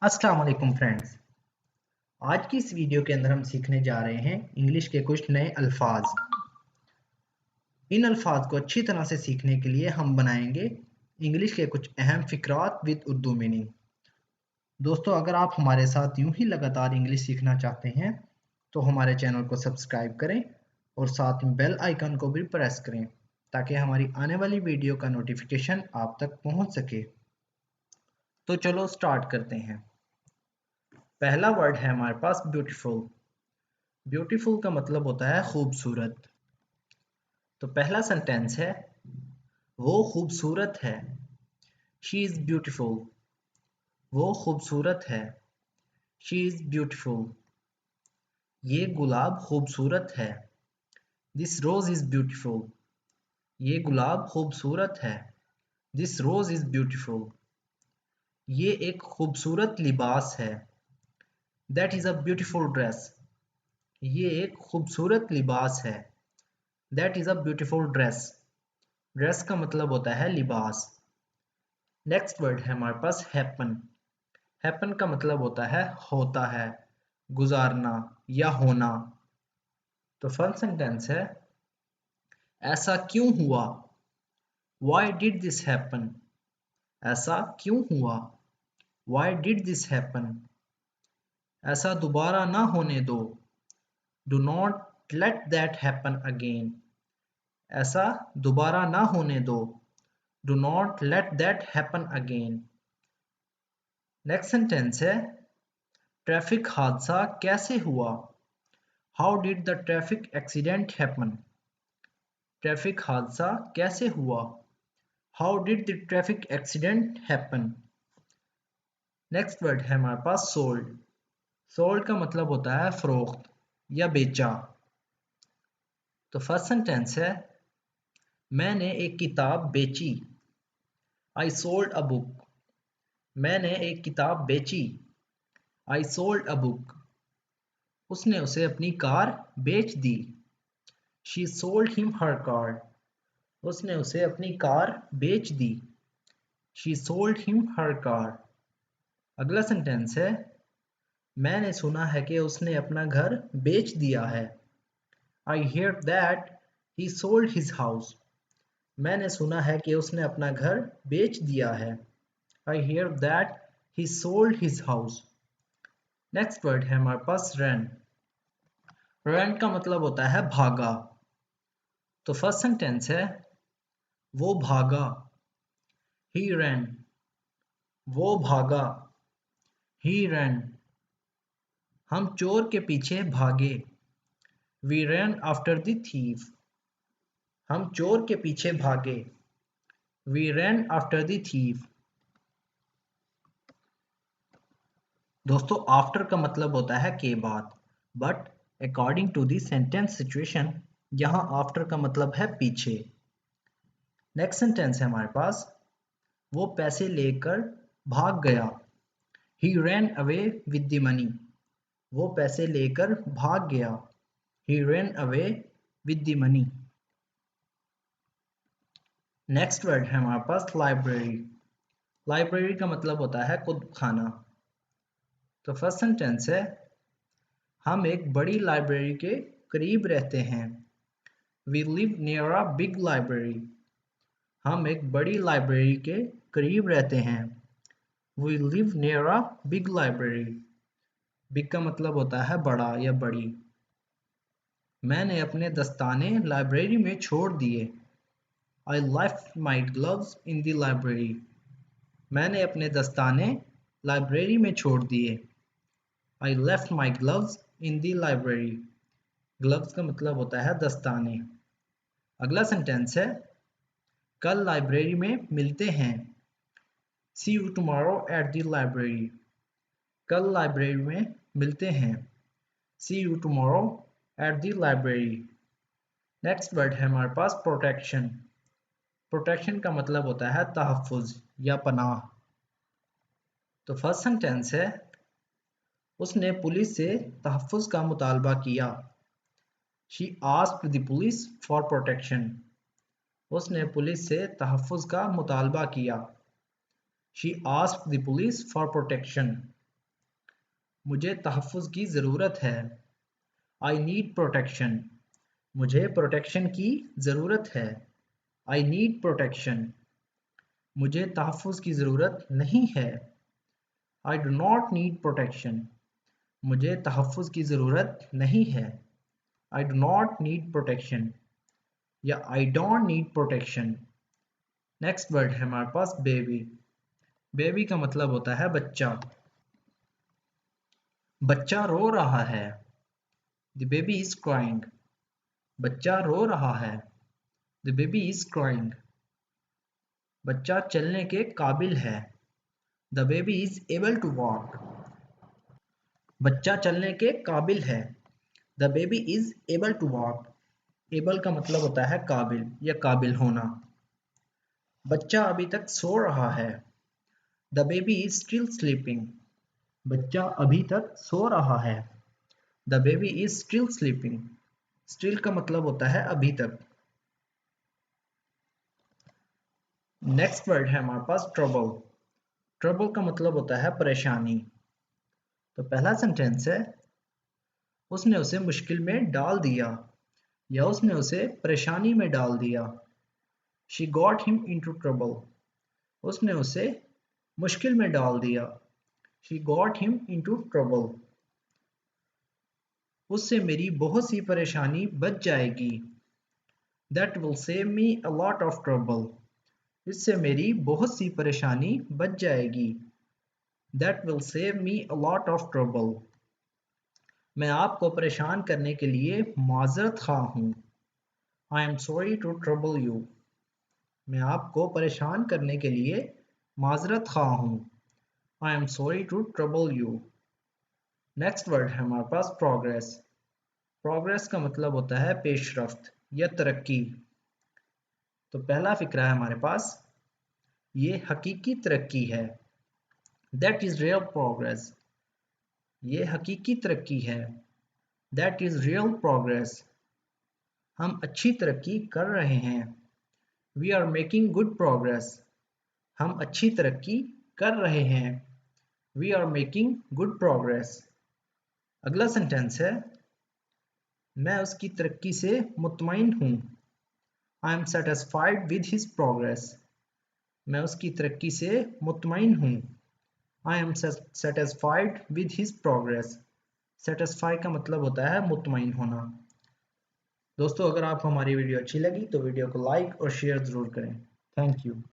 अस्सलाम वालेकुम फ्रेंड्स। आज की इस वीडियो के अंदर हम सीखने जा रहे हैं इंग्लिश के कुछ नए अल्फाज। इन अल्फाज को अच्छी तरह से सीखने के लिए हम बनाएंगे इंग्लिश के कुछ अहम फिक्रात विद उर्दू मीनिंग। दोस्तों, अगर आप हमारे साथ यूं ही लगातार इंग्लिश सीखना चाहते हैं तो हमारे चैनल को सब्सक्राइब करें और साथ में बेल आइकन को भी प्रेस करें ताकि हमारी आने वाली वीडियो का नोटिफिकेशन आप तक पहुंच सके। तो चलो स्टार्ट करते हैं। पहला वर्ड है हमारे पास ब्यूटीफुल। ब्यूटीफुल का मतलब होता है खूबसूरत। तो पहला सेंटेंस है वो खूबसूरत है। She is beautiful. वो खूबसूरत है। She is beautiful. ये गुलाब खूबसूरत है। This rose is beautiful. ये गुलाब खूबसूरत है। This rose is beautiful. ये एक खूबसूरत लिबास है। That is a beautiful dress. ये एक खूबसूरत लिबास है। That is a beautiful dress. Dress का मतलब होता है लिबास। नेक्स्ट वर्ड है हमारे पास हैपन। हैपन का मतलब होता है होता है, गुजारना या होना। तो फर्स्ट सेंटेंस है ऐसा क्यों हुआ। Why did this happen? ऐसा क्यों हुआ। Why did this happen? ऐसा दोबारा ना होने दो। Do not let that happen again. ऐसा दोबारा ना होने दो। Do not let that happen again. Next sentence है ट्रैफिक हादसा कैसे हुआ। How did the traffic accident happen? Traffic हादसा कैसे हुआ। How did the traffic accident happen? Next word है हमारे पास सोल्ड। सोल्ड का मतलब होता है फरोख्त या बेचा। तो फर्स्ट सेंटेंस है मैंने एक किताब बेची। I sold a book. मैंने एक किताब बेची। I sold a book. उसने उसे अपनी कार बेच दी। She sold him her car. उसने उसे अपनी कार बेच दी। She sold him her car. अगला सेंटेंस है मैंने सुना है कि उसने अपना घर बेच दिया है। I hear that he sold his house. मैंने सुना है कि उसने अपना घर बेच दिया है। I hear that he sold his house. Next word है हमारे पास रन। रन का मतलब होता है भागा। तो फर्स्ट सेंटेंस है वो भागा। He ran. वो भागा। He ran. हम चोर के पीछे भागे। We ran after the thief. हम चोर के पीछे भागे। We ran after the thief. दोस्तों, आफ्टर का मतलब होता है के बाद, but according to the sentence situation यहाँ आफ्टर का मतलब है पीछे। नेक्स्ट सेंटेंस है हमारे पास वो पैसे लेकर भाग गया। He ran away with the money. वो पैसे लेकर भाग गया। He ran away with the money. Next word है हमारे पास लाइब्रेरी। लाइब्रेरी का मतलब होता है कुतुब खाना। तो फर्स्ट सेंटेंस है हम एक बड़ी लाइब्रेरी के करीब रहते हैं। We live near a big library. हम एक बड़ी लाइब्रेरी के करीब रहते हैं। We live near a big library. Big का मतलब होता है बड़ा या बड़ी। मैंने अपने दस्ताने लाइब्रेरी में छोड़ दिए। I left my gloves in the library. मैंने अपने दस्ताने लाइब्रेरी में छोड़ दिए। I left my gloves in the library. Gloves का मतलब होता है दस्ताने। अगला सेंटेंस है कल लाइब्रेरी में मिलते हैं। See you tomorrow at the library. कल लाइब्रेरी में मिलते हैं। See you tomorrow at the library. Next word है हमारे पास प्रोटेक्शन। प्रोटेक्शन का मतलब होता है तहफ़्फ़ुज़ या पनाह। तो फर्स्ट सेंटेंस है उसने पुलिस से तहफ़्फ़ुज़ का मुतालबा किया। She asked the police for protection. उसने पुलिस से तहफ़्फ़ुज़ का मुतालबा किया। She asked the police for protection. मुझे तहफ़्फ़ुज़ की ज़रूरत है। I need protection. मुझे प्रोटेक्शन की ज़रूरत है। I need protection. मुझे तहफ़्फ़ुज़ की ज़रूरत नहीं है। I do not need protection. मुझे तहफ़्फ़ुज़ की ज़रूरत नहीं है। I do not need protection या I don't need protection. Next word है हमारे पास बेबी। बेबी का मतलब होता है बच्चा। बच्चा रो रहा है। The baby is crying. बच्चा रो रहा है। The baby is crying. बच्चा चलने के काबिल है। The baby is able to walk. बच्चा चलने के काबिल है। The baby is able to walk. Able का मतलब होता है काबिल या काबिल होना। बच्चा अभी तक सो रहा है। The baby is still sleeping. बच्चा अभी तक सो रहा है। The baby is still sleeping. Still का मतलब होता है अभी तक। नेक्स्ट वर्ड है हमारे पास ट्रबल। ट्रबल का मतलब होता है परेशानी। तो पहला सेंटेंस है उसने उसे मुश्किल में डाल दिया या उसने उसे परेशानी में डाल दिया। She got him into trouble. उसने उसे मुश्किल में डाल दिया। She got him into trouble. उससे मेरी बहुत सी परेशानी बच जाएगी। That will save me a lot of trouble. इससे मेरी बहुत सी परेशानी बच जाएगी। That will save me a lot of trouble. मैं आपको परेशान करने के लिए माजरत खा हूँ। I am sorry to trouble you. मैं आपको परेशान करने के लिए माजरत खा हूँ। I am sorry to trouble you. Next word है हमारे पास प्रोग्रेस। प्रोग्रेस का मतलब होता है पेशरफ्त या तरक्की। तो पहला फिक्रा है हमारे पास ये हकीकी तरक्की है। That is real progress. ये हकीकी तरक्की है। That is real progress. हम अच्छी तरक्की कर रहे हैं। We are making good progress. हम अच्छी तरक्की कर रहे हैं। We are making good progress. अगला सेंटेंस है मैं उसकी तरक्की से मुतमईन हूँ। I am satisfied with his progress. मैं उसकी तरक्की से मुतमईन हूँ। I am satisfied with his progress. Satisfy का मतलब होता है मुतमईन होना। दोस्तों अगर आपको हमारी वीडियो अच्छी लगी तो वीडियो को लाइक और शेयर ज़रूर करें। Thank you.